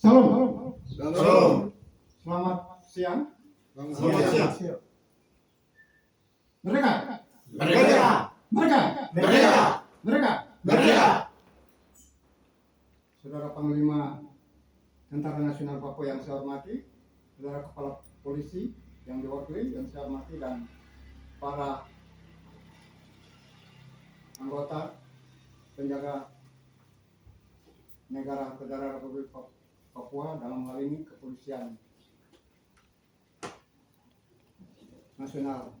Salam. Salam. Selamat siang. Selamat siang. Mereka. Merdeka. Mereka. Merdeka. Mereka. Merdeka. Saudara Panglima Tentara Nasional Papua yang saya hormati, Saudara Kepala Polisi yang diwakili yang saya hormati, dan para anggota penjaga negara Federal Republik Papua, dalam hal ini Kepolisian Nasional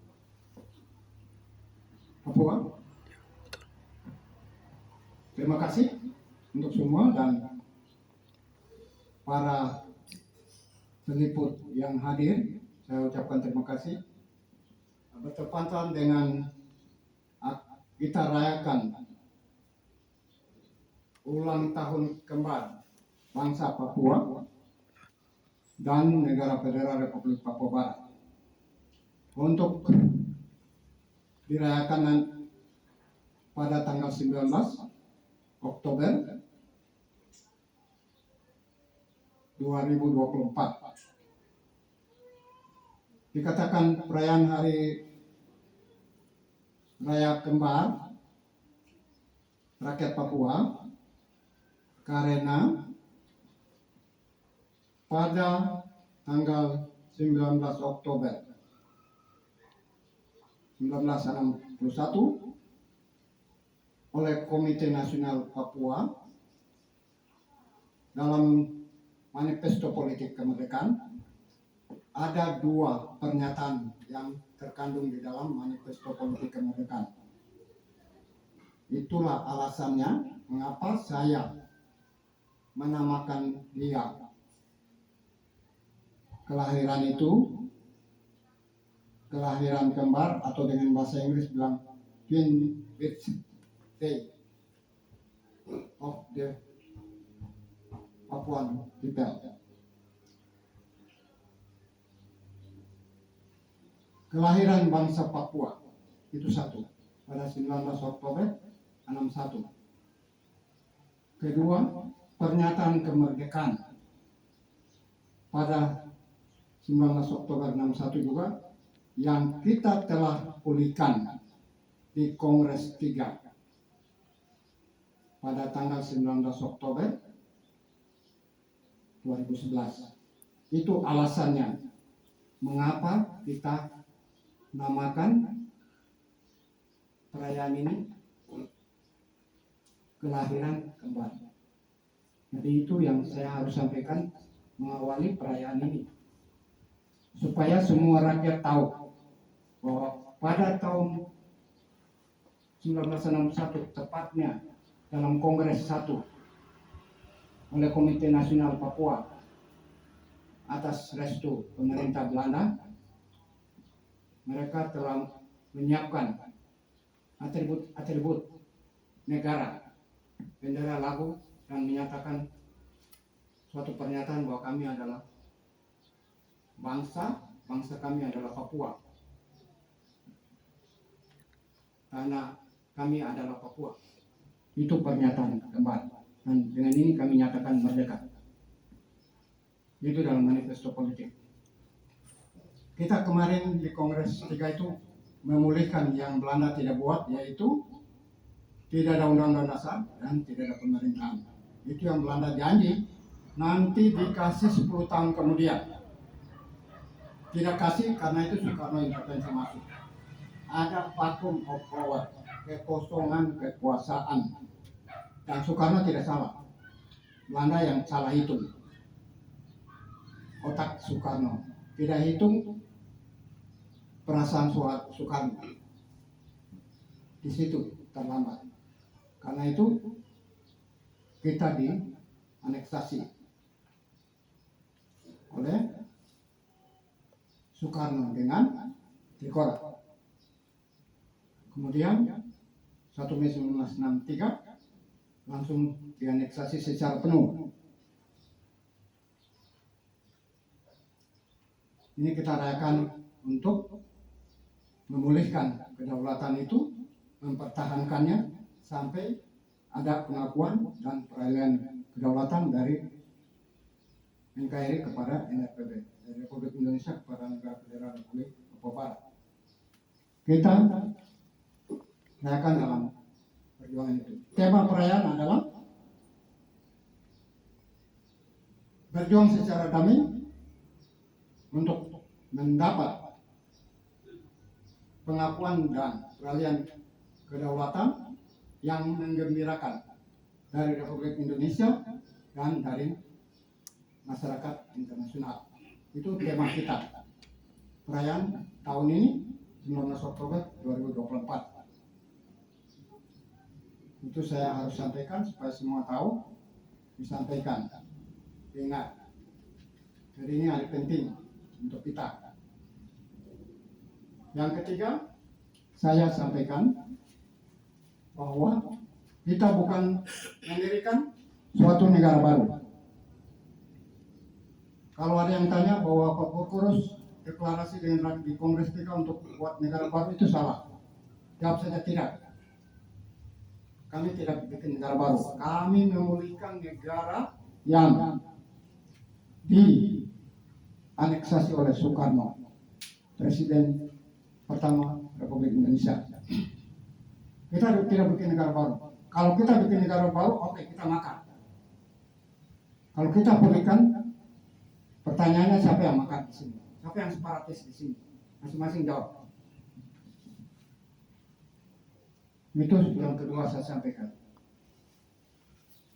Papua. Terima kasih untuk semua dan para peliput yang hadir. Saya ucapkan terima kasih. Bertepatan dengan kita rayakan ulang tahun kembar bangsa Papua dan Negara Federal Republik Papua Barat, untuk dirayakan pada tanggal 19 Oktober 2024. Dikatakan perayaan Hari Raya Kembar rakyat Papua karena pada tanggal 19 Oktober 1961 oleh Komite Nasional Papua dalam Manifesto Politik Kemerdekaan ada dua pernyataan yang terkandung di dalam Manifesto Politik Kemerdekaan. Itulah alasannya mengapa saya menamakan dia kelahiran itu kelahiran kembar, atau dengan bahasa Inggris bilang twin birthday of the Papuan people. Kelahiran bangsa Papua itu satu, pada 19 Oktober 61. Kedua, pernyataan kemerdekaan pada 19 Oktober 61 juga, yang kita telah pulihkan di Kongres 3 pada tanggal 19 Oktober 2011. Itu alasannya mengapa kita namakan perayaan ini kelahiran kembar. Jadi itu yang saya harus sampaikan mengawali perayaan ini, supaya semua rakyat tahu bahwa pada tahun 1961, tepatnya dalam Kongres 1 oleh Komite Nasional Papua atas restu pemerintah Belanda, mereka telah menyiapkan atribut negara, bendera, lagu, dan menyatakan suatu pernyataan bahwa kami adalah bangsa kami adalah Papua, karena kami adalah Papua. Itu pernyataan kembar, dan dengan ini kami nyatakan merdeka. Itu dalam Manifesto Politik. Kita kemarin di Kongres 3 itu memulihkan yang Belanda tidak buat, yaitu tidak ada undang-undang dasar dan tidak ada pemerintahan. Itu yang Belanda janji nanti dikasih 10 tahun kemudian. Tidak kasih karena itu Soekarno intervensi masuk. Ada vacuum of power, kekosongan kekuasaan. Dan Soekarno tidak salah. Belanda yang salah hitung. Otak Soekarno tidak hitung perasaan Soekarno. Di situ terlambat. Karena itu kita dianeksasi oleh Soekarno dengan Trikora. Kemudian 1 Mei 1963 langsung dianeksasi secara penuh. Ini kita rayakan untuk memulihkan kedaulatan itu, mempertahankannya sampai ada pengakuan dan peralihan kedaulatan dari NKRI kepada NRPB, dari Republik Indonesia kepada Negara Federal Republik Papua Barat. Kita rayakan dalam perjuangan itu. Tema perayaan adalah berjuang secara damai untuk mendapat pengakuan dan peralihan kedaulatan yang menggembirakan dari Republik Indonesia dan dari masyarakat internasional. Itu tema kita. Perayaan tahun ini 19 Oktober 2024. Itu saya harus sampaikan supaya semua tahu, disampaikan. Ingat, jadi ini hari penting untuk kita. Yang ketiga, saya sampaikan bahwa kita bukan mendirikan suatu negara baru. Kalau ada yang tanya bahwa Pak Purkurus deklarasi di Kongres kita untuk buat negara baru, itu salah. Jawab saja tidak. Kami tidak bikin negara baru. Kami memulihkan negara yang dianeksasi oleh Soekarno, Presiden pertama Republik Indonesia. Kita tidak bikin negara baru. Kalau kita bikin negara baru, oke, kita makan. Kalau kita pulihkan, pertanyaannya siapa yang makan di sini? Siapa yang separatis di sini? Masing-masing jawab. Itu yang kedua saya sampaikan.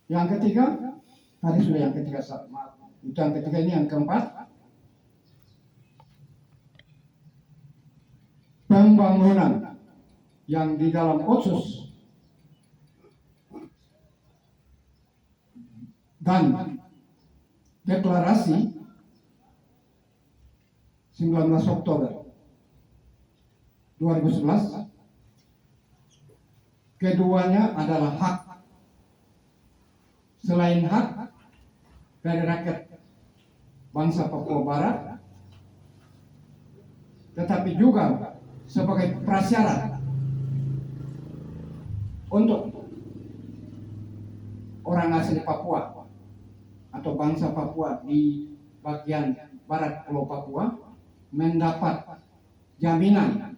Yang ketiga, tadi sudah yang ketiga, maaf. Itu yang ketiga, ini yang keempat. Pembangunan yang di dalam Otsus dan deklarasi 19 Oktober 2011, keduanya adalah hak. Selain hak dari rakyat bangsa Papua Barat, tetapi juga sebagai prasyarat untuk orang asli Papua atau bangsa Papua di bagian barat Pulau Papua mendapat jaminan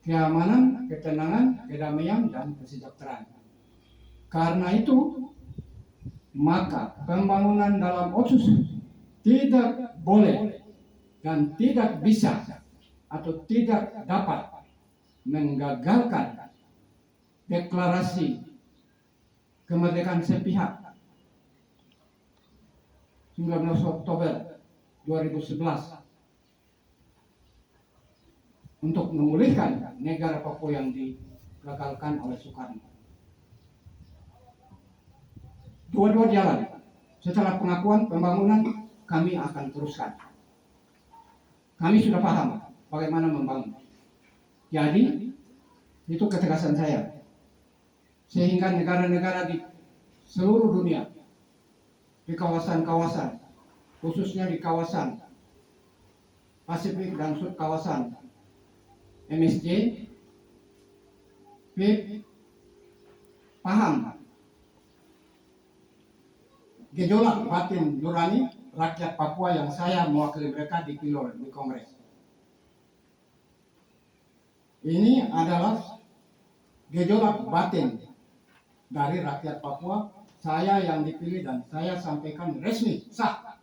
keamanan, ketenangan, kedamaian, dan kesejahteraan. Karena itu, maka pembangunan dalam Otsus tidak boleh dan tidak bisa atau tidak dapat menggagalkan deklarasi kemerdekaan sepihak 19 Oktober 2011 untuk memulihkan negara Papua yang digagalkan oleh Soekarno. Dua-dua jalan. Setelah pengakuan pembangunan, kami akan teruskan. Kami sudah paham bagaimana membangun. Jadi, itu ketegasan saya. Sehingga negara-negara di seluruh dunia, di kawasan-kawasan, khususnya di kawasan Pasifik dan Sud kawasan MSJ, PIP, paham gejolak batin nurani rakyat Papua yang saya mewakili mereka dipilih di Kongres. Ini adalah gejolak batin dari rakyat Papua, saya yang dipilih dan saya sampaikan resmi, sah.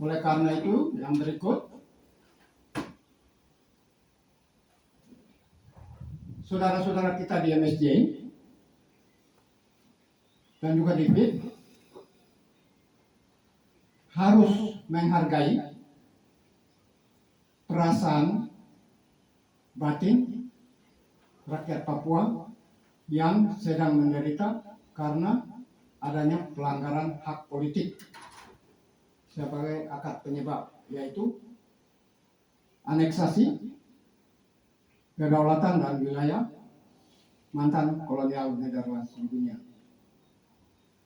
Oleh karena itu, yang berikut, saudara-saudara kita di MSJ dan juga di PIP harus menghargai perasaan batin rakyat Papua yang sedang menderita karena adanya pelanggaran hak politik sebagai akar penyebab, yaitu aneksasi kedaulatan dan wilayah mantan kolonial negara dunia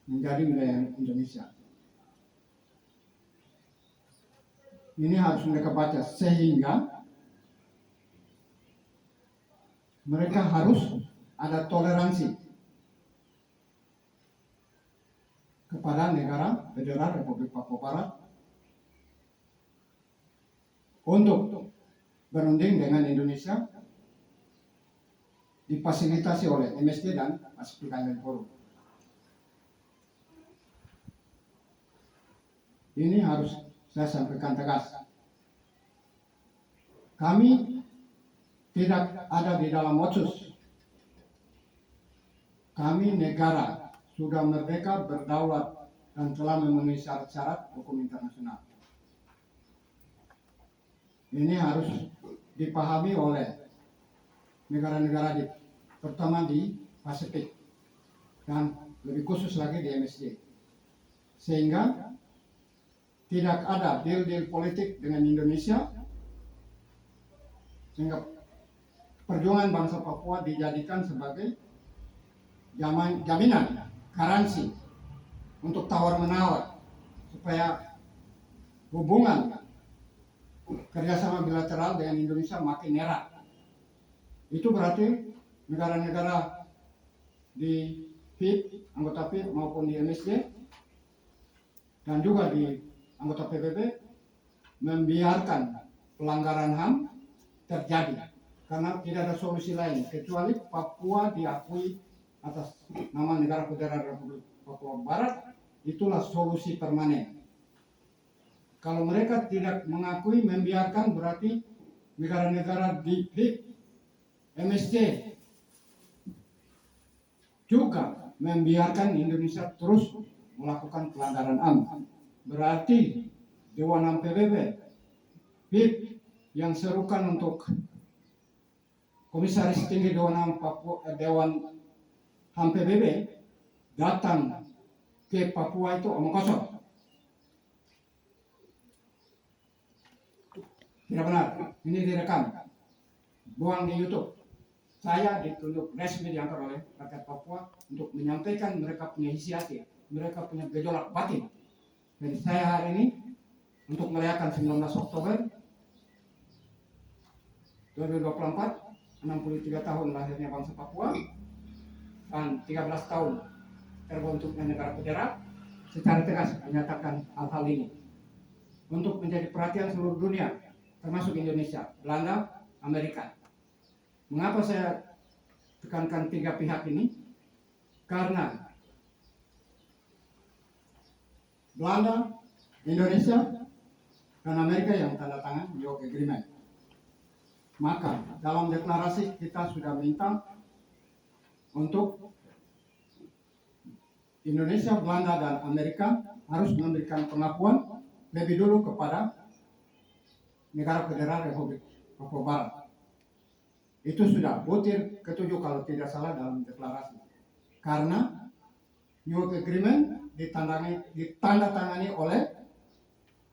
menjadi wilayah Indonesia. Ini harus mereka baca, sehingga mereka harus ada toleransi kepada negara Federal Republik Papua Barat untuk berunding dengan Indonesia, difasilitasi oleh MSD dan Pacific Island Forum. Ini harus saya sampaikan tegas. Kami tidak ada di dalam otsus. Kami negara sudah merdeka, berdaulat, dan telah memenuhi syarat-syarat hukum internasional. Ini harus dipahami oleh negara-negara terutama di Pasifik dan lebih khusus lagi di MSD, sehingga tidak ada deal-deal politik dengan Indonesia, sehingga perjuangan bangsa Papua dijadikan sebagai jaminan, garansi untuk tawar-menawar supaya hubungan kerjasama bilateral dengan Indonesia makin erat. Itu berarti negara-negara di PIP, anggota PIP maupun di MSD dan juga di anggota PBB membiarkan pelanggaran HAM terjadi karena tidak ada solusi lain kecuali Papua diakui atas nama Negara Federal Republik Papua Barat. Itulah solusi permanen. Kalau mereka tidak mengakui, membiarkan, berarti negara-negara di PIP, MSD juga membiarkan Indonesia terus melakukan pelanggaran HAM. Berarti Dewan HAM PBB, PIP yang serukan untuk Komisaris Tinggi Dewan HAM PBB datang ke Papua itu omong kosong. Tidak benar, ini direkam, buang di YouTube. Saya ditunjuk resmi diangkat oleh rakyat Papua untuk menyampaikan mereka punya isi hati, mereka punya gejolak batin. Jadi saya hari ini untuk merayakan 19 Oktober 2024, 63 tahun lahirnya bangsa Papua dan 13 tahun terbentuknya negara federal, secara tegas menyatakan hal-hal ini untuk menjadi perhatian seluruh dunia, termasuk Indonesia, Belanda, Amerika. Mengapa saya tekankan tiga pihak ini? Karena Belanda, Indonesia, dan Amerika yang tanda tangan New York Agreement. Maka dalam deklarasi kita sudah minta untuk Indonesia, Belanda, dan Amerika harus memberikan pengakuan lebih dulu kepada Negara Federal Republik Papua Barat. Itu sudah butir ketujuh kalau tidak salah dalam deklarasi. Karena New York Agreement ditandatangani oleh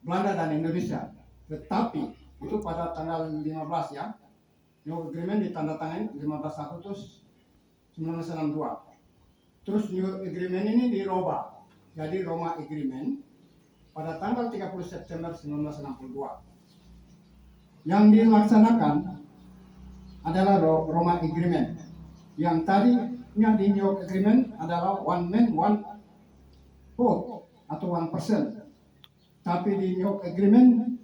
Belanda dan Indonesia. Tetapi itu pada tanggal 15 ya. New York Agreement ditandatangani 15 Agustus 1962. Terus New York Agreement ini dirubah jadi Roma Agreement pada tanggal 30 September 1962. Yang dilaksanakan adalah Roma Agreement. Yang tadinya di New York Agreement adalah one man one vote atau 1%. Tapi di New York Agreement,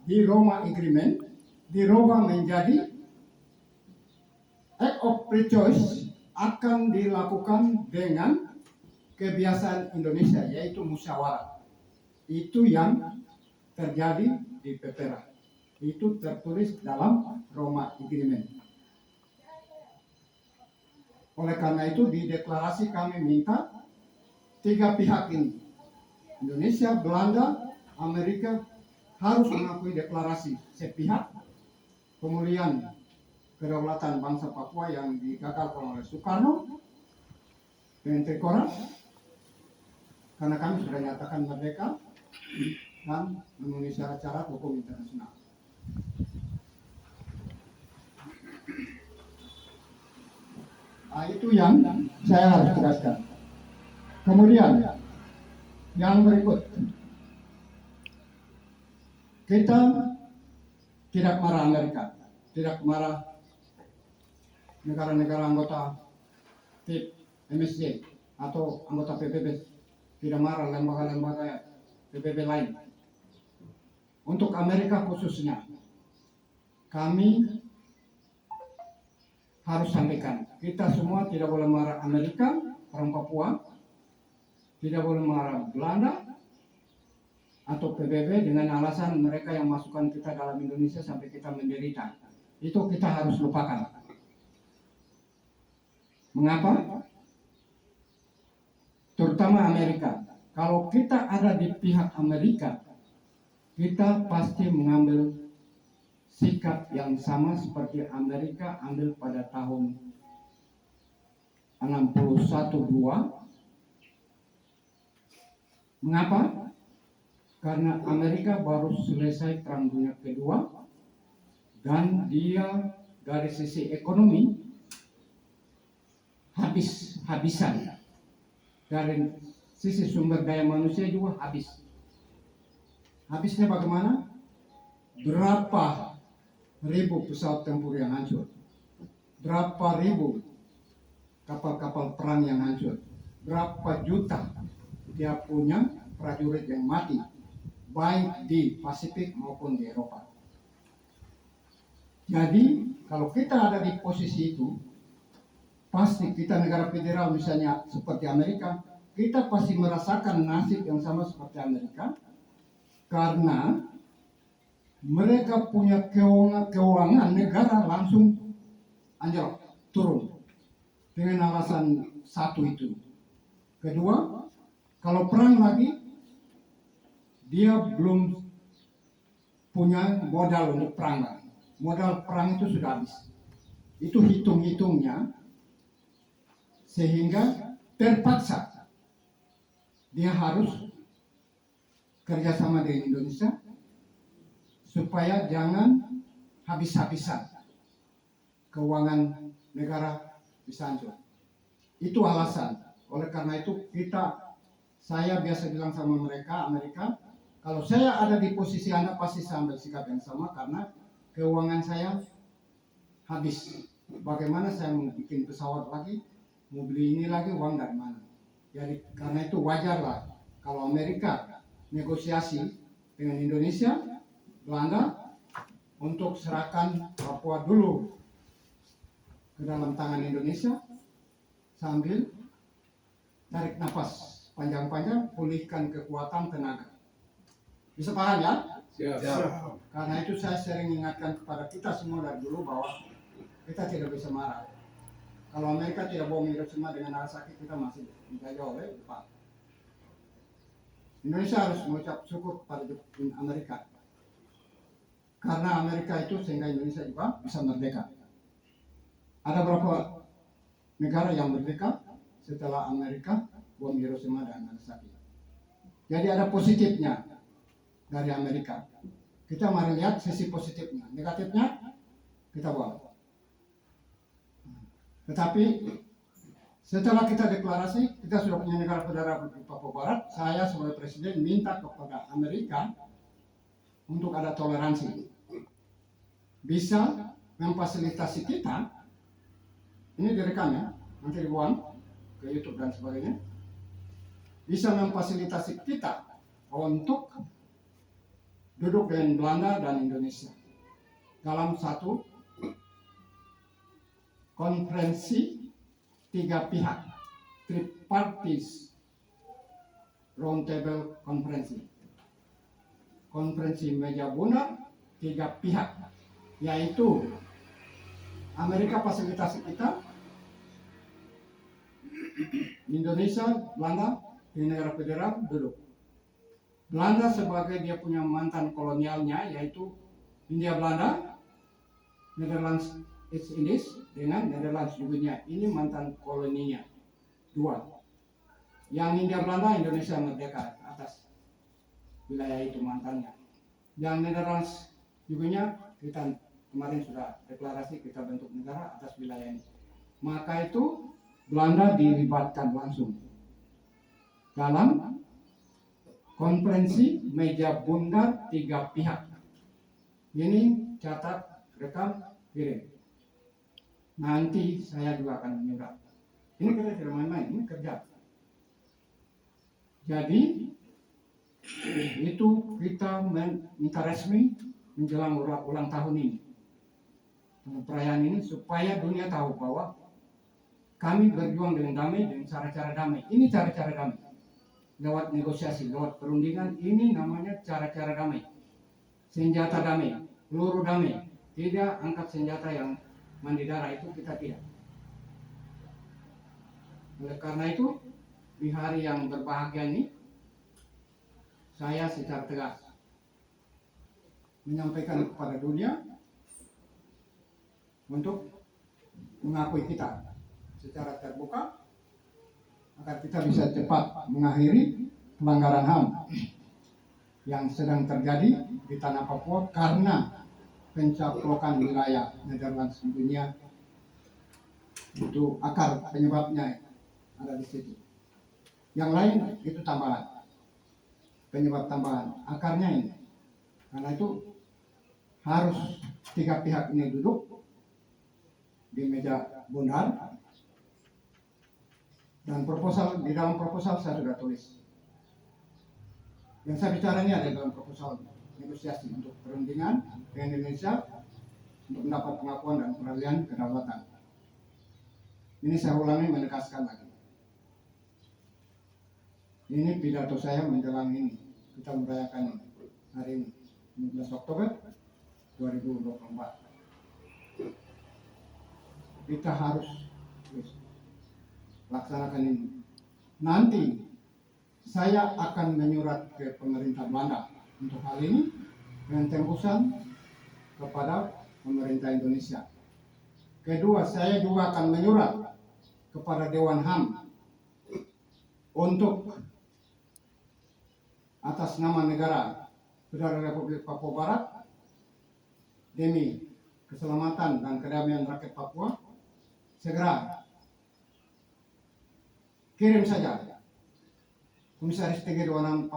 di Roma Agreement dirubah menjadi act of free choice akan dilakukan dengan kebiasaan Indonesia, yaitu musyawarah. Itu yang terjadi di Pepera. Itu tertulis dalam Roma Agreement. Oleh karena itu di deklarasi kami minta tiga pihak ini, Indonesia, Belanda, Amerika, harus mengakui deklarasi sepihak pemulihan kedaulatan bangsa Papua yang digagalkan oleh Soekarno dengan Trikora, karena kami sudah nyatakan merdeka dan memenuhi syarat-syarat hukum internasional. Nah, itu yang saya harus tegaskan. Kemudian yang berikut, kita tidak marah Amerika, tidak marah negara-negara anggota TIP, MSC atau anggota PBB tidak marah lembaga-lembaga PBB lain. Untuk Amerika khususnya, kami harus sampaikan, kita semua tidak boleh marah Amerika, orang Papua, tidak boleh marah Belanda atau PBB dengan alasan mereka yang masukkan kita dalam Indonesia sampai kita menderita. Itu kita harus lupakan. Mengapa? Terutama Amerika. Kalau kita ada di pihak Amerika, kita pasti mengambil sikap yang sama seperti Amerika ambil pada tahun 61-2. Mengapa? Karena Amerika baru selesai Perang Dunia Kedua dan dia dari sisi ekonomi habis-habisan, dari sisi sumber daya manusia juga habis. Habisnya bagaimana? Berapa ribu pesawat tempur yang hancur, berapa ribu kapal-kapal perang yang hancur, berapa juta dia punya prajurit yang mati, baik di Pasifik maupun di Eropa. Jadi kalau kita ada di posisi itu, pasti kita negara federal misalnya seperti Amerika, kita pasti merasakan nasib yang sama seperti Amerika, karena mereka punya keuangan negara langsung anjlok, turun dengan alasan satu itu. Kedua, kalau perang lagi, dia belum punya modal untuk perang lagi. Modal perang itu sudah habis. Itu hitung-hitungnya, sehingga terpaksa dia harus kerjasama dengan Indonesia supaya jangan habis-habisan keuangan negara bisa hancur. Itu alasan. Oleh karena itu saya biasa bilang sama mereka, Amerika, kalau saya ada di posisi Anda pasti saya ambil sikap yang sama karena keuangan saya habis. Bagaimana saya mau bikin pesawat lagi, mau beli ini lagi, uang dari mana? Jadi karena itu wajarlah kalau Amerika negosiasi dengan Indonesia, Belanda untuk serahkan Papua dulu ke dalam tangan Indonesia sambil tarik nafas panjang-panjang, pulihkan kekuatan tenaga. Bisa paham ya? Siap. Karena itu saya sering ingatkan kepada kita semua dari dulu bahwa kita tidak bisa marah. Kalau Amerika tidak bohong Hiroshima dengan Nagasaki, kita masih dijajah oleh Jepang. Indonesia harus mengucap syukur kepada Amerika. Karena Amerika itu sehingga Indonesia juga bisa merdeka. Ada berapa negara yang merdeka setelah Amerika bom Hiroshima dan Nagasaki? Jadi ada positifnya dari Amerika. Kita mari lihat sisi positifnya. Negatifnya kita buang. Tetapi setelah kita deklarasi, kita sudah punya negara federal di Papua Barat. Saya sebagai presiden minta kepada Amerika untuk ada toleransi. Bisa memfasilitasi kita, ini direkam ya, nanti dibuang ke YouTube dan sebagainya. Bisa memfasilitasi kita untuk duduk dengan Belanda dan Indonesia dalam satu konferensi 3 pihak, tripartite roundtable konferensi meja bunder 3 pihak, yaitu Amerika fasilitasi kita, Indonesia, Belanda di negara federal duduk. Belanda sebagai dia punya mantan kolonialnya, yaitu Hindia Belanda, Netherlands East Indies dengan Netherlands juga, ini mantan koloninya 2. Yang Hindia Belanda, Indonesia merdeka atas wilayah itu mantannya. Yang Netherlands juga kita kemarin sudah deklarasi kita bentuk negara atas wilayah ini. Maka itu Belanda dilibatkan langsung dalam konferensi meja bunder 3 pihak. Ini catat, rekam, kirim. nanti saya juga akan menyurat. Ini kita tidak main-main, ini kerja. Jadi itu kita minta resmi menjelang ulang tahun ini, perayaan ini, supaya dunia tahu bahwa kami berjuang dengan damai, dengan cara-cara damai. Ini cara-cara damai. Lewat negosiasi, lewat perundingan, ini namanya cara-cara damai. Senjata damai, peluru damai. Tidak angkat senjata yang mandi darah, itu kita tidak. Oleh karena itu, di hari yang berbahagia ini, saya secara tegas menyampaikan kepada dunia untuk mengakui kita secara terbuka agar kita bisa cepat mengakhiri pelanggaran HAM yang sedang terjadi di tanah Papua karena pencaplokan wilayah Netherlands di dunia. Itu akar penyebabnya ada di situ. Yang lain itu tambahan, penyebab tambahan, akarnya ini. Karena itu harus tiga pihak ini duduk di meja bundar, dan proposal, di dalam proposal saya sudah tulis. Yang saya bicara ini ada dalam proposal negosiasi untuk perundingan dengan Indonesia untuk mendapat pengakuan dan peralihan kedaulatan. Ini saya ulangi, menegaskan lagi. Ini pidato saya menjelang ini. Kita merayakan hari ini, 15 Oktober 2024. Kita harus laksanakan ini. Nanti saya akan menyurat ke pemerintah Belanda untuk hal ini dengan tembusan kepada pemerintah Indonesia. Kedua, saya juga akan menyurat kepada Dewan HAM untuk atas nama negara Saudara Republik Papua Barat demi keselamatan dan kedamaian rakyat Papua, segera kirim saja Komisaris TG26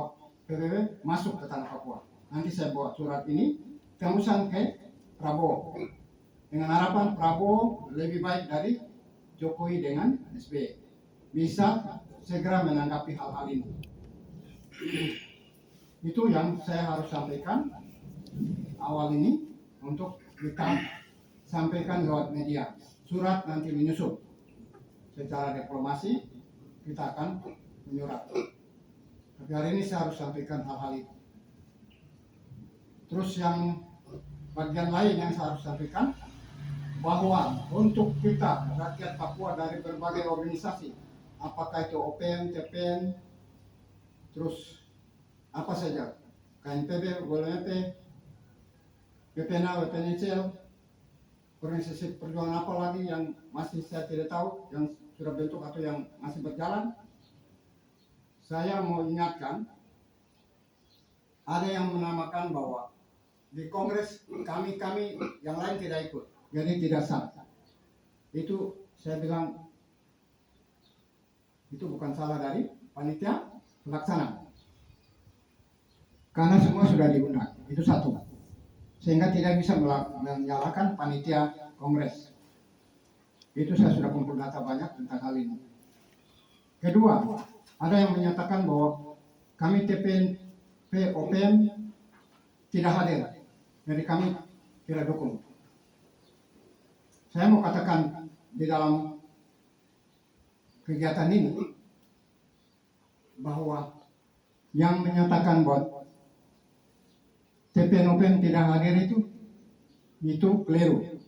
PBB masuk ke tanah Papua. Nanti saya buat surat ini tembusan ke Prabowo dengan harapan Prabowo lebih baik dari Jokowi dengan SBY bisa segera menanggapi hal-hal ini. Itu yang saya harus sampaikan awal ini untuk kita sampaikan lewat media. Surat nanti menyusul secara diplomasi, kita akan menyurat. Tapi hari ini saya harus sampaikan hal-hal itu. Terus yang bagian lain yang saya harus sampaikan, bahwa untuk kita rakyat Papua dari berbagai organisasi, apakah itu OPM, TPN, terus apa saja, KNPB, WLMP, PPNA, WPNCL, organisasi perjuangan apa lagi yang masih saya tidak tahu, yang sudah bentuk atau yang masih berjalan. Saya mau ingatkan, ada yang menamakan bahwa di Kongres kami yang lain tidak ikut, jadi tidak sah. Itu saya bilang itu bukan salah dari panitia pelaksana, karena semua sudah diundang. Itu satu, sehingga tidak bisa menyalahkan panitia Kongres. Itu saya sudah kumpul data banyak tentang hal ini. Kedua, ada yang menyatakan bahwa kami TPNP OPM tidak hadir, jadi kami tidak dukung. Saya mau katakan di dalam kegiatan ini bahwa yang menyatakan bahwa TPN OPM tidak hadir itu keliru.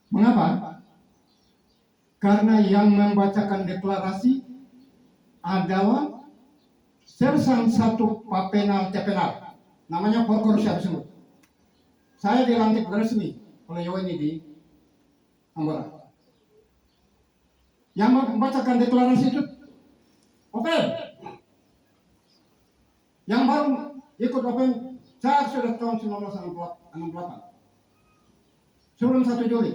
Mengapa? Karena yang membacakan deklarasi adalah Sersan 1 Papenal TPNAL, namanya Porkor siap sebut. Saya dilantik resmi oleh Yowini di Ambora. Yang membacakan deklarasi itu OPM. Yang baru ikut OPM saya sudah tahun 1968, sebelum 1 Juli.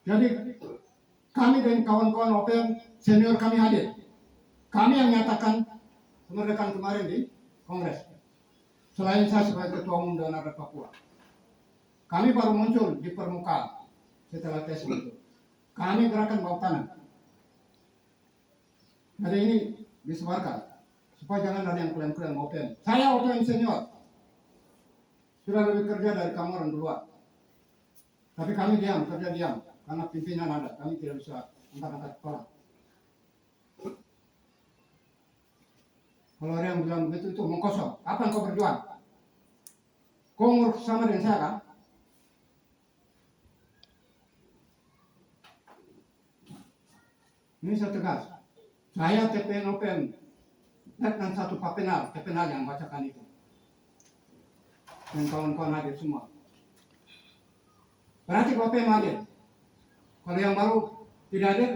Jadi kami dan kawan-kawan OPM senior kami hadir. Kami yang nyatakan kemerdekaan kemarin di Kongres. Selain saya sebagai Ketua Umum Dewan Adat Papua. Kami baru muncul di permukaan setelah tes itu. Kami gerakan bawah tanah. Jadi ini disebarkan supaya jangan ada yang klaim-klaim OPM. Saya OPM senior, sudah lebih kerja dari kamu orang duluan. Tapi kami diam, kerja diam, karena pimpinan ada. Kami tidak bisa angkat-angkat kepala. Kalau ada yang bilang begitu itu omong kosong. Apa yang kau berjuang? Kau ngurus sama dengan saya kan? Ini saya tegas. Saya TPN OPM dan satu Papenal yang bacakan itu. Dan kawan-kawan hadir semua. Berarti OPM hadir. Kalau yang baru tidak hadir,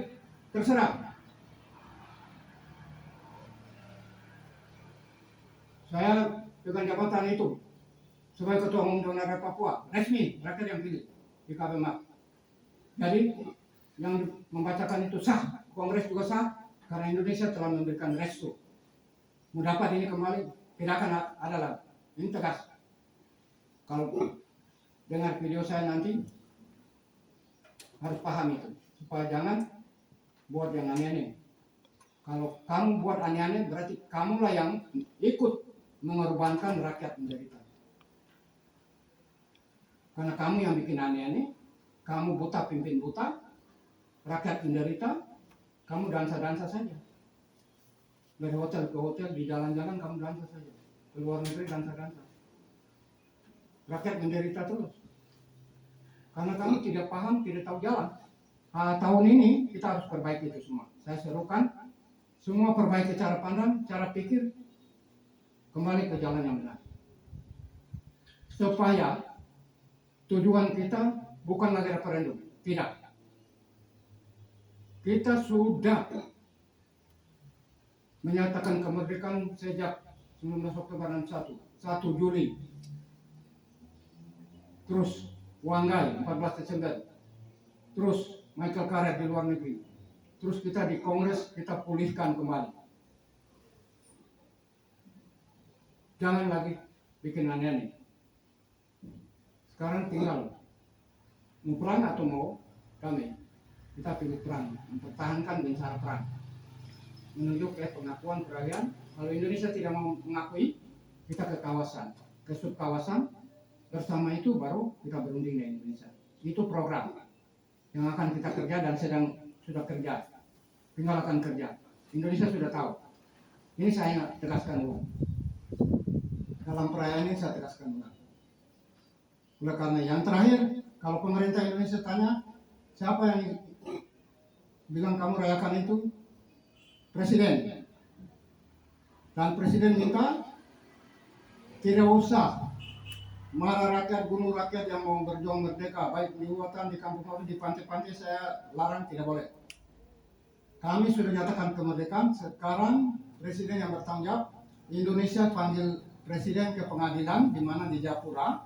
terserah. Saya dengan jabatan itu sebagai Ketua Umum Daerah Papua, resmi, mereka yang pilih di KPMA. Jadi yang membacakan itu sah, Kongres juga sah, karena Indonesia telah memberikan restu. Mau dapat ini kembali, tidak akan ada lagi. Ini tegas. Kalau dengar video saya nanti, harus paham itu. Supaya jangan buat yang aneh-aneh. Kalau kamu buat aneh-aneh, berarti kamulah yang ikut mengorbankan rakyat menderita. Karena kamu yang bikin aneh-aneh, kamu buta pimpin buta, rakyat menderita, kamu dansa-dansa saja. Dari hotel ke hotel, di jalan-jalan kamu dansa saja. Ke luar negeri dansa-dansa. Rakyat menderita terus. Karena kamu tidak paham, tidak tahu jalan. Tahun ini kita harus perbaiki itu semua. Saya serukan, semua perbaiki cara pandang, cara pikir, kembali ke jalan yang benar. Supaya tujuan kita bukan lagi referendum. Tidak. Kita sudah menyatakan kemerdekaan sejak 19 Oktober 61, 1 Juli. Terus Wanggai 14 Desember. Terus Michael Karet di luar negeri. Terus kita di Kongres kita pulihkan kembali. Jangan lagi bikin aneh-aneh. Sekarang tinggal mau perang atau mau damai. Kita pilih perang, mempertahankan dengan cara perang. Menunjuk pengakuan peralihan. Kalau Indonesia tidak mau mengakui, kita ke kawasan, ke subkawasan. Bersama itu baru kita berunding dengan Indonesia. Itu program yang akan kita kerja dan sudah kerja. Tinggal akan kerja. Indonesia sudah tahu. Ini saya tegaskan ulang. Dalam perayaan ini saya tegaskan ulang. Oleh karena yang terakhir, kalau pemerintah Indonesia tanya, siapa yang bilang kamu rayakan itu? Presiden. Dan Presiden minta tidak usah marah rakyat, bunuh rakyat yang mau berjuang merdeka, baik di hutan, di kampung maupun di pantai-pantai. Saya larang, tidak boleh. Kami sudah nyatakan kemerdekaan. Sekarang Presiden yang bertanggung jawab. Indonesia panggil Presiden ke pengadilan, di mana di Japura.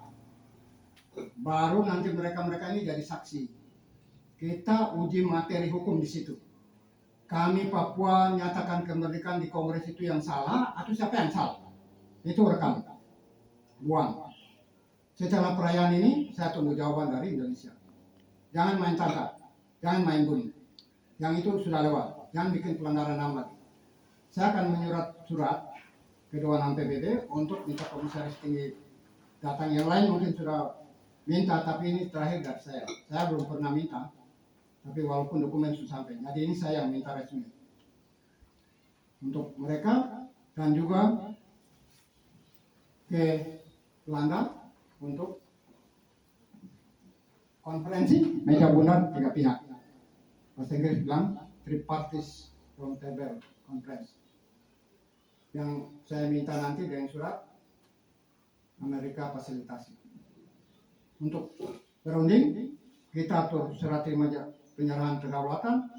Baru nanti mereka ini jadi saksi. Kita uji materi hukum di situ. Kami Papua nyatakan kemerdekaan di Kongres itu yang salah atau siapa yang salah? Itu rekam. Buang. Setelah perayaan ini saya tunggu jawaban dari Indonesia. Jangan main tangkap, jangan main bunuh. Yang itu sudah lewat. Jangan bikin pelanggaran HAM lagi. Saya akan menyurat surat ke Dewan PBB untuk minta komisaris tinggi datang. Yang lain mungkin sudah minta, tapi ini terakhir dari saya. Saya belum pernah minta, tapi walaupun dokumen sudah sampai. Jadi ini saya yang minta resmi untuk mereka dan juga ke Belanda untuk konferensi meja bulat 3 pihak. Bahasa Inggris bilang tripartite roundtable conference. Yang saya minta nanti dengan surat Amerika fasilitasi. Untuk berunding, kita atur surat terima penyerahan kedaulatan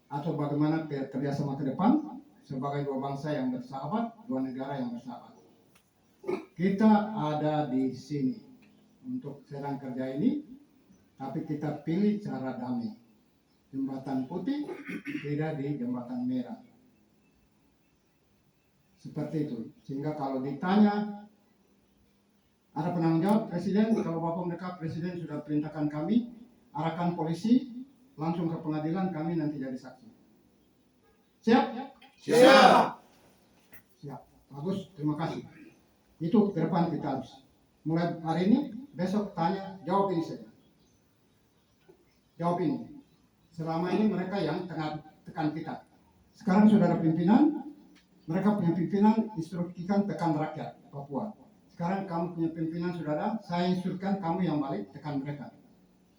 atau bagaimana kerjasama ke depan sebagai dua bangsa yang bersahabat, dua negara yang bersahabat. Kita ada di sini untuk sedang kerja ini, tapi kita pilih cara damai. Jembatan putih tidak di jembatan merah. Seperti itu. Sehingga kalau ditanya Ada penanggung jawab Presiden. Kalau Bapak mendekat, Presiden sudah perintahkan kami, arahkan polisi langsung ke pengadilan, kami nanti jadi saksi. Siap? Siap. Siap. Bagus, terima kasih. Itu ke depan kita harus. Mulai hari ini, besok tanya, jawab ini saja. Jawab ini. Selama ini mereka yang tekan kita. Sekarang sudah ada pimpinan, mereka punya pimpinan, instruksikan tekan rakyat Papua. Sekarang kamu punya pimpinan saudara, saya instruksikan kamu yang balik tekan mereka.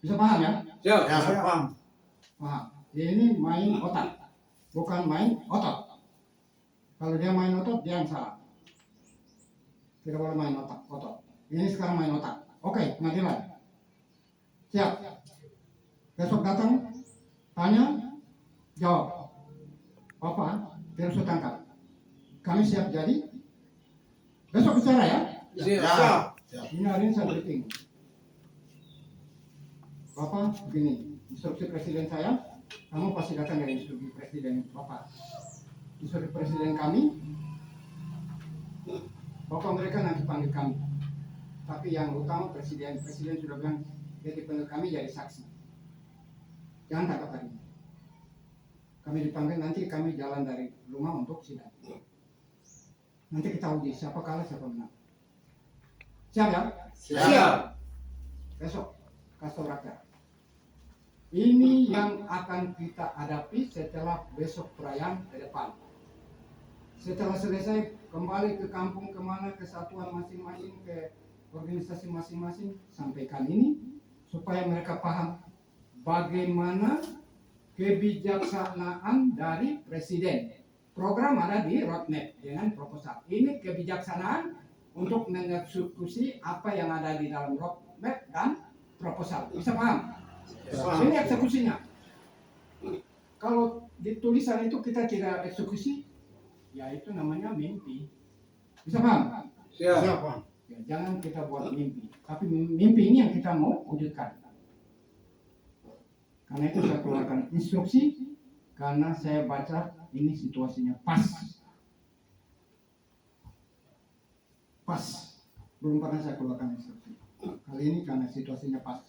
Bisa paham ya? Siap. Siap. Paham. Ini main otak, bukan main otot. Kalau dia main otot, dia yang salah. Tidak boleh main otot. Ini sekarang main otak. Oke, pengadilan. Siap. Besok datang, tanya, jawab. Bapak, tidak usah tangkap. Kami siap jadi. Besok bicara ya. Siap. Ini hari ini saya briefing. Bapak, begini, instruksi presiden saya, kamu pasti datang dari instruksi presiden Bapak. Instruksi presiden kami, Bapak mereka nanti panggil kami. Tapi yang utama presiden sudah bilang, dia dipanggil kami jadi saksi. Jangan tangkap hari ini. Kami dipanggil, nanti kami jalan dari rumah untuk sidang. Nanti kita uji siapa kalah, siapa menang. Siap ya? Siap. Besok kasih tahu rakyat. Ini yang akan kita hadapi setelah besok perayaan ke depan. Setelah selesai kembali ke kampung, kemana, ke satuan masing-masing, ke organisasi masing-masing, sampaikan ini supaya mereka paham bagaimana kebijaksanaan dari presiden. Program ada di roadmap dengan proposal. Ini kebijaksanaan untuk mengeksekusi apa yang ada di dalam roadmap dan proposal. Bisa paham? Ini eksekusinya. Kalau di tulisan itu kita tidak eksekusi, ya itu namanya mimpi. Bisa paham? Siap. Ya, jangan kita buat mimpi. Tapi mimpi ini yang kita mau wujudkan. Karena itu saya keluarkan instruksi, karena saya baca ini situasinya pas. Belum pernah saya keluarkan instruksi. Kali ini karena situasinya pas.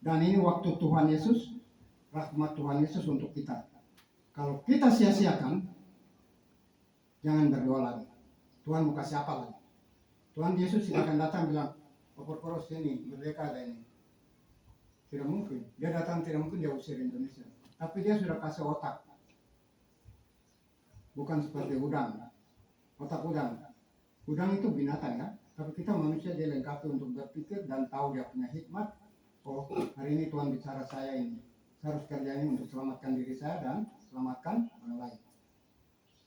Dan ini waktu Tuhan Yesus, rahmat Tuhan Yesus untuk kita. Kalau kita sia-siakan, jangan berdoa lagi. Tuhan mau kasih apa lagi? Tuhan Yesus tidak akan datang bilang, "Pokok-pokok sini, merdeka ada ini." Tidak mungkin. Dia datang tidak mungkin dia usir Indonesia. Tapi dia sudah kasih otak. Bukan seperti udang. Otak udang. Udang itu binatang ya. Tapi kita manusia dia lengkapi untuk berpikir dan tahu dia punya hikmat. Oh, hari ini Tuhan bicara saya ini. Saya harus kerja ini untuk selamatkan diri saya dan selamatkan orang lain.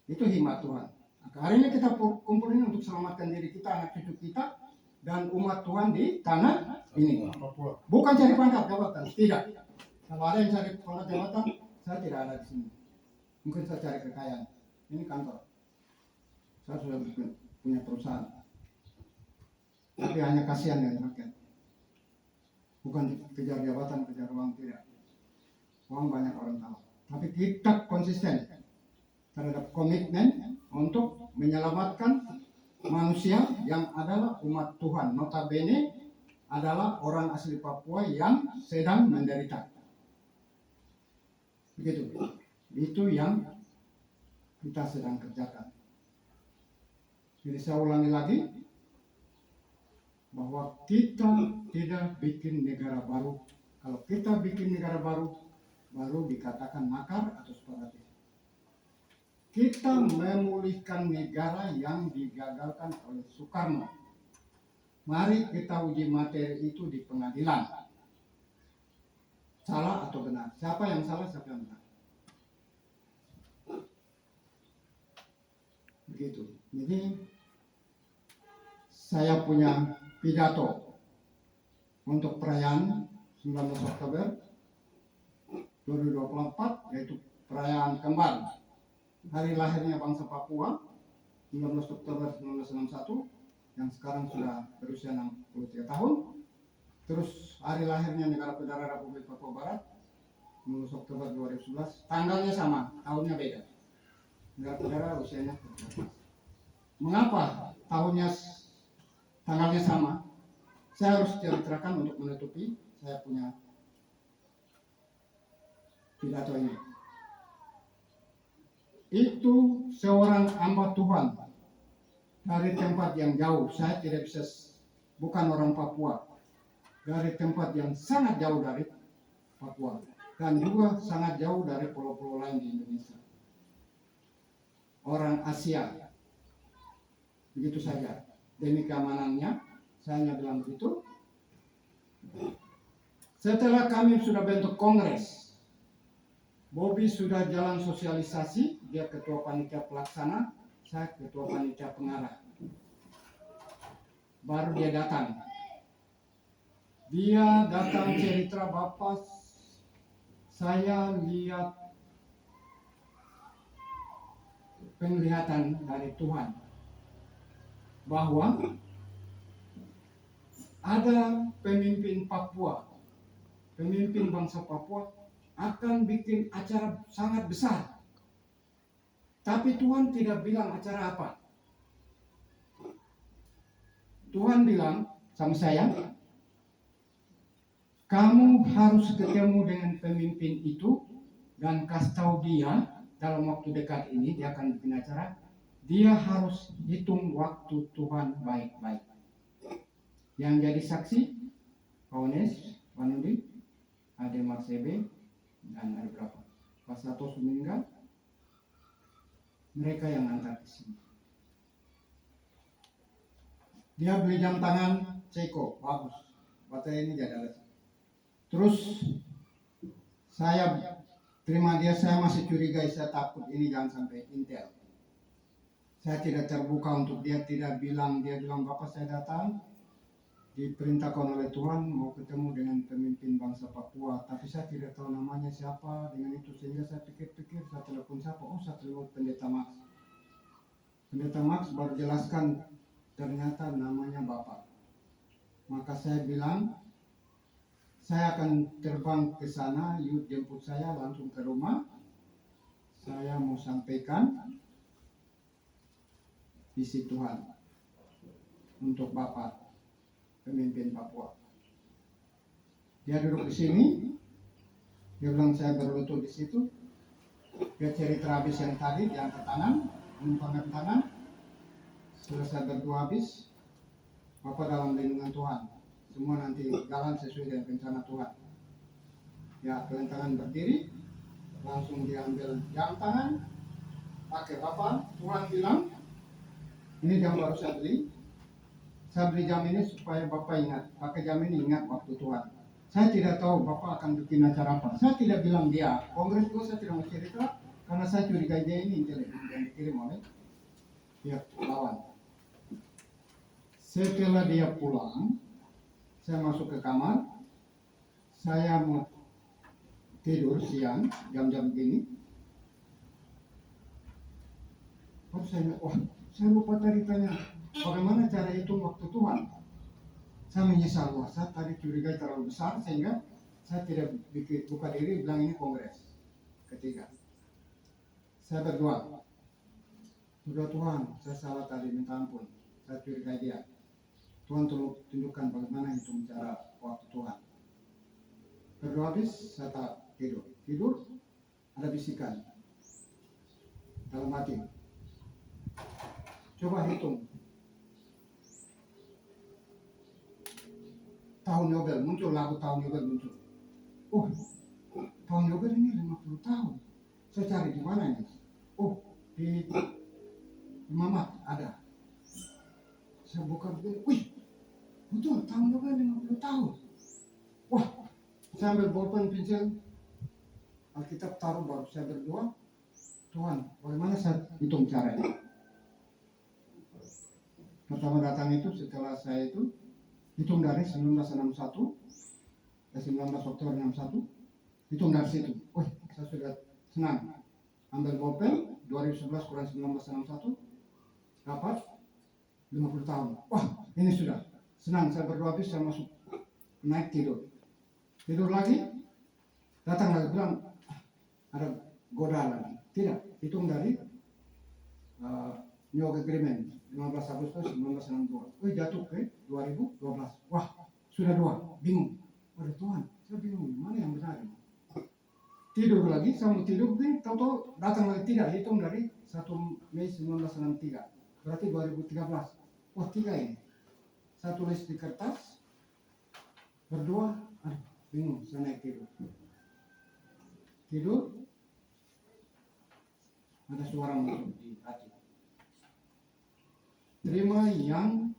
Itu hikmat Tuhan. Maka hari ini kita kumpul ini untuk selamatkan diri kita, anak cucu kita, dan umat Tuhan di tanah ini. Bukan cari pangkat jabatan, tidak. Kalau ada yang cari pangkat jabatan, saya tidak ada di sini. Mungkin saya cari kekayaan. Ini kantor. Saya sudah punya perusahaan. Tapi hanya kasihan dengan rakyat. Bukan kejar jabatan, kejar uang, tidak. Uang banyak orang tahu. Tapi kita konsisten terhadap komitmen untuk menyelamatkan manusia yang adalah umat Tuhan. Notabene adalah orang asli Papua yang sedang menderita. Begitu. Itu yang kita sedang kerjakan. Jadi saya ulangi lagi, bahwa kita tidak bikin negara baru. Kalau kita bikin negara baru, baru dikatakan makar atau separatis. Kita memulihkan negara yang digagalkan oleh Soekarno. Mari kita uji materi itu di pengadilan. Salah atau benar? Siapa yang salah, siapa yang benar? Begitu. Jadi saya punya pidato untuk perayaan 19 Oktober 2024, yaitu perayaan kembali hari lahirnya bangsa Papua 19 Oktober 1961 yang sekarang sudah berusia 63 tahun. Terus hari lahirnya Negara Federal Republik Papua Barat 19 Oktober 2011, tanggalnya sama, tahunnya beda. Negara Federal usianya 13. Mengapa tanggalnya sama. Saya harus ceritakan untuk menutupi saya punya pidato ini. Itu seorang hamba Tuhan dari tempat yang jauh. Saya tidak bisa, bukan orang Papua, dari tempat yang sangat jauh dari Papua dan juga sangat jauh dari pulau-pulau lain di Indonesia. Orang Asia, begitu saja. Demi keamanannya, saya hanya bilang begitu. Setelah kami sudah bentuk kongres, Bobby sudah jalan sosialisasi, dia ketua panitia pelaksana, saya ketua panitia pengarah. Baru dia datang. Dia datang cerita, Bapak, saya lihat penglihatan dari Tuhan bahwa ada pemimpin Papua, pemimpin bangsa Papua akan bikin acara sangat besar. Tapi Tuhan tidak bilang acara apa. Tuhan bilang sama saya, kamu harus ketemu dengan pemimpin itu dan kasih tahu dia dalam waktu dekat ini dia akan bikin acara. Dia harus hitung waktu Tuhan baik-baik. Yang jadi saksi, Kaunes, Panudi, ada Marsebe, dan ada berapa? Pas Satos meninggal, mereka yang antar ke sini. Dia beli jam tangan Seiko, bagus. Baterai ini jadi. Terus saya terima dia, saya masih curiga, saya takut ini jangan sampai intel. Saya tidak terbuka untuk dia, tidak bilang, dia bilang, Bapak saya datang, diperintahkan oleh Tuhan mau ketemu dengan pemimpin bangsa Papua, tapi saya tidak tahu namanya siapa dengan itu, sehingga saya pikir-pikir, saya telepon siapa, oh saya telepon Pendeta Max. Pendeta Max baru jelaskan, ternyata namanya Bapak. Maka saya bilang, saya akan terbang ke sana, yuk jemput saya langsung ke rumah. Saya mau sampaikan visi Tuhan untuk Bapak, pemimpin Papua. Dia duduk di sini, dia bilang saya berlutut di situ. Dia cerita habis yang tadi, dia angkat tangan, menumpangkan tangan. Selesai berdoa habis, Bapak dalam lindungan Tuhan. Semua nanti jalan sesuai dengan rencana Tuhan. Ya, tangan berdiri, langsung diambil jam tangan, pakai Bapak. Tuhan bilang, ini jam baru saya beli. Saya beli jam ini supaya Bapak ingat, pakai jam ini ingat waktu Tuhan. Saya tidak tahu Bapak akan bikin acara apa. Saya tidak bilang dia. Kongres itu saya tidak mau cerita, karena saya curiga dia ini intelek yang dikirim oleh pihak lawan. Setelah dia pulang, saya masuk ke kamar. Saya mau tidur siang, jam-jam begini. Baru saya, wah, saya lupa tadi tanya, bagaimana cara hitung waktu Tuhan? Saya menyesal, wah, saya tadi curiga terlalu besar sehingga saya tidak buka diri bilang ini kongres. Ketiga, saya berdoa, sudah Tuhan, saya salah tadi, minta ampun, saya curiga dia. Tuhan tolong tunjukkan bagaimana hitung cara waktu Tuhan. Berdoa habis, saya tak tidur. Tidur, ada bisikan dalam hati. Coba hitung. Tahun Yobel muncul, lagu tahun Yobel muncul. Oh, tahun Yobel ini 50 tahun. Saya cari di mana ini? Oh, di Mamat ada. Saya buka begini, wih, betul tahun Yobel 50 tahun. Wah, saya ambil bolpen, pensil, Alkitab taruh, baru saya berdoa. Tuhan, bagaimana saya hitung caranya? Pertama datang itu setelah saya itu hitung dari 1961, 19 Oktober 61, hitung dari situ. Oh, saya sudah senang. Ambil bolpen, 2011 kurang 1961, dapat 50 tahun. Wah, ini sudah senang. Saya berdoa habis, saya masuk naik tidur. Tidur lagi, datang lagi bilang ada godaan lagi. Tidak, hitung dari New York Agreement 15 Agustus 1962. Jatuh ke 2012. Wah, sudah 2, bingung. Waduh Tuhan, saya bingung mana yang benar ini. Tidur lagi, saya mau tidur, tahu-tahu datang lagi tidak, hitung dari 1 Mei 1963. Berarti 2013. Wah, 3 ini. Saya tulis di kertas, berdua, bingung, saya naik tidur. Tidur, ada suara masuk di hati. Terima yang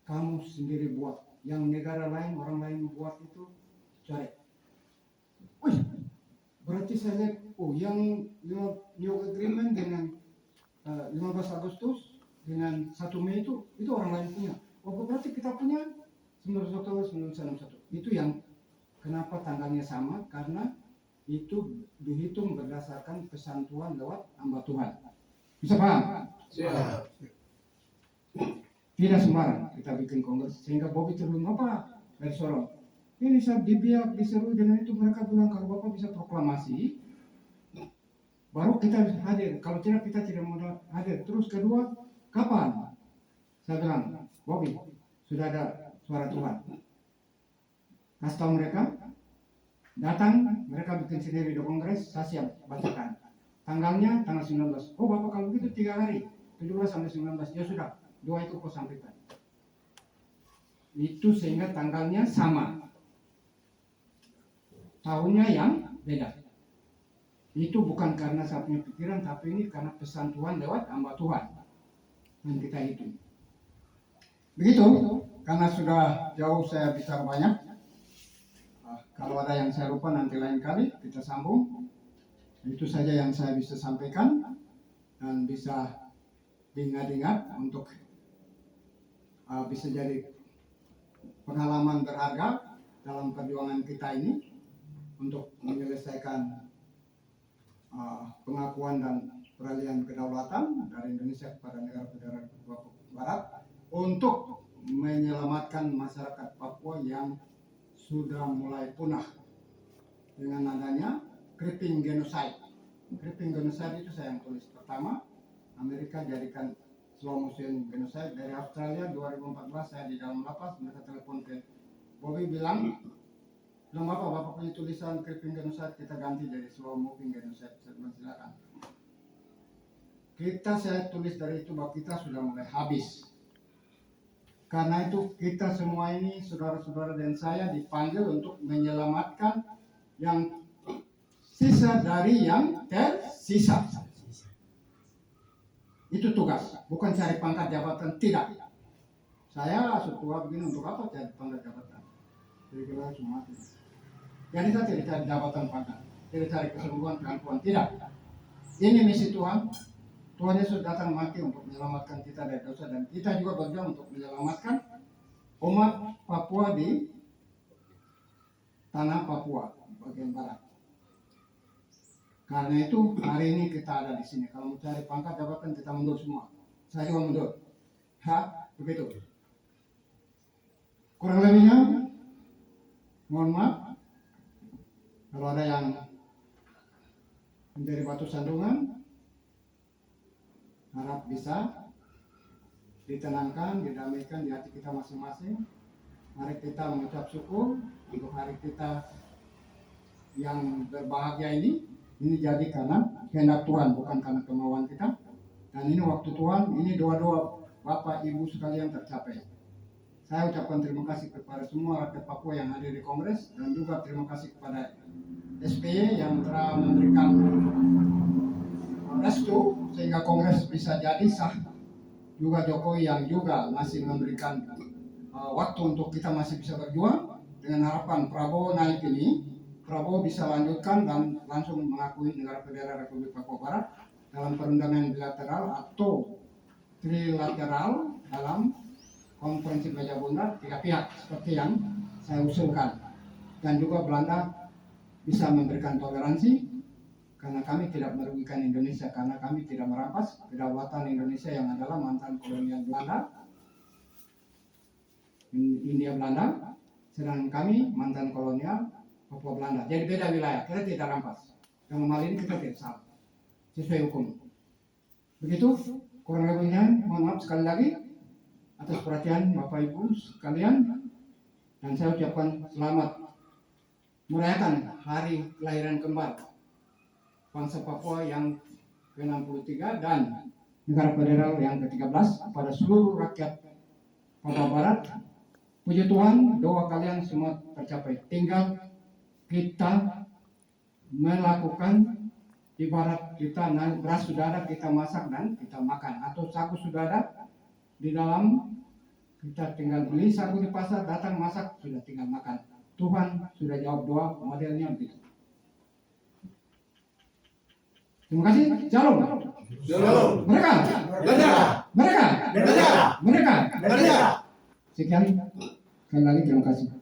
kamu sendiri buat, yang negara lain, orang lain buat itu cari. Wih, berarti saya lihat, yang New York Agreement dengan 15 Agustus dengan 1 Mei itu orang lain punya. Berarti kita punya 19 Oktober 1961. Itu yang kenapa tanggalnya sama, karena itu dihitung berdasarkan kesantuan lewat hamba Tuhan. Bisa paham? Siap. Tidak sembarang kita bikin kongres sehingga Bobby terus apa dari Sorong. Ini saat dibiak diseru dengan itu mereka bilang kalau Bapak bisa proklamasi, baru kita bisa hadir. Kalau tidak kita tidak mau hadir. Terus kedua, kapan? Saya bilang, Bobby sudah ada suara Tuhan. Kasih tahu mereka, datang, mereka bikin sendiri di kongres, saya siap bacakan. Tanggalnya tanggal 19. Oh Bapak kalau begitu 3 hari, 17 sampai 19. Ya sudah, 2 itu kau sampaikan. Itu sehingga tanggalnya sama. Tahunnya yang beda. Itu bukan karena saya punya pikiran, tapi ini karena pesan Tuhan lewat hamba Tuhan. Dan kita hitung. Begitu, karena sudah jauh saya bicara banyak. Kalau ada yang saya lupa nanti lain kali kita sambung. Itu saja yang saya bisa sampaikan dan bisa diingat-ingat untuk bisa jadi pengalaman berharga dalam perjuangan kita ini untuk menyelesaikan pengakuan dan peralihan kedaulatan dari Indonesia kepada negara federal Papua Barat untuk menyelamatkan masyarakat Papua yang sudah mulai punah dengan adanya creeping genocide. Creeping genocide itu saya yang tulis pertama. Amerika jadikan slow motion genocide. Dari Australia 2014 saya di dalam lapas, mereka telepon ke Bobby bilang Bapak punya tulisan creeping genocide, kita ganti jadi slow moving genocide. Silakan. Saya tulis dari itu bahwa kita sudah mulai habis. Karena itu kita semua ini, saudara-saudara dan saya dipanggil untuk menyelamatkan yang sisa dari yang tersisa. Itu tugas, bukan cari pangkat jabatan, tidak. Saya setua begini untuk apa cari pangkat jabatan? Jadi kita semua tidak. Jadi saya tidak cari jabatan pangkat, tidak cari kesembuhan, keampuhan, tidak. Ini misi Tuhan. Tuhan Yesus datang mati untuk menyelamatkan kita dari dosa dan kita juga berjuang untuk menyelamatkan umat Papua di tanah Papua bagian barat. Karena itu hari ini kita ada di sini. Kalau mau cari pangkat jabatan kita mundur semua. Saya juga mundur. Begitu. Kurang lebihnya, mohon maaf. Kalau ada yang menjadi batu sandungan, harap bisa ditenangkan, didamaikan di hati kita masing-masing. Mari kita mengucap syukur untuk hari kita yang berbahagia ini. Ini jadi karena kehendak Tuhan, bukan karena kemauan kita. Dan ini waktu Tuhan, ini doa-doa Bapak Ibu sekalian tercapai. Saya ucapkan terima kasih kepada semua rakyat Papua yang hadir di Kongres dan juga terima kasih kepada SPY yang telah memberikan restu sehingga Kongres bisa jadi sah. Juga Jokowi yang juga masih memberikan waktu untuk kita masih bisa berjuang dengan harapan Prabowo naik ini. Prabowo bisa lanjutkan dan langsung mengakui negara federal Republik Papua Barat dalam perundangan bilateral atau trilateral dalam konferensi Gajah Bunda 3 pihak seperti yang saya usulkan. Dan juga Belanda bisa memberikan toleransi karena kami tidak merugikan Indonesia, karena kami tidak merampas kedaulatan Indonesia yang adalah mantan kolonial Belanda, India Belanda, sedangkan kami mantan kolonial Papua Belanda. Jadi beda wilayah, kita tidak rampas. Dalam hal ini kita tidak salah sesuai hukum. Begitu kurang lebihnya, mohon maaf sekali lagi atas perhatian Bapak Ibu sekalian, dan saya ucapkan selamat merayakan hari kelahiran kembar bangsa Papua yang ke-63 dan negara federal yang ke-13 pada seluruh rakyat Papua Barat. Puji Tuhan, doa kalian semua tercapai. Tinggal kita melakukan ibarat kita beras sudah ada, kita masak dan kita makan, atau sagu sudah ada di dalam, kita tinggal beli sagu di pasar, datang masak, sudah tinggal makan. Tuhan sudah jawab doa, modelnya begitu. Terima kasih. Shalom. Shalom. Mereka. Merdeka. Mereka. Merdeka. Mereka. Merdeka. Sekian. Sekali lagi terima kasih.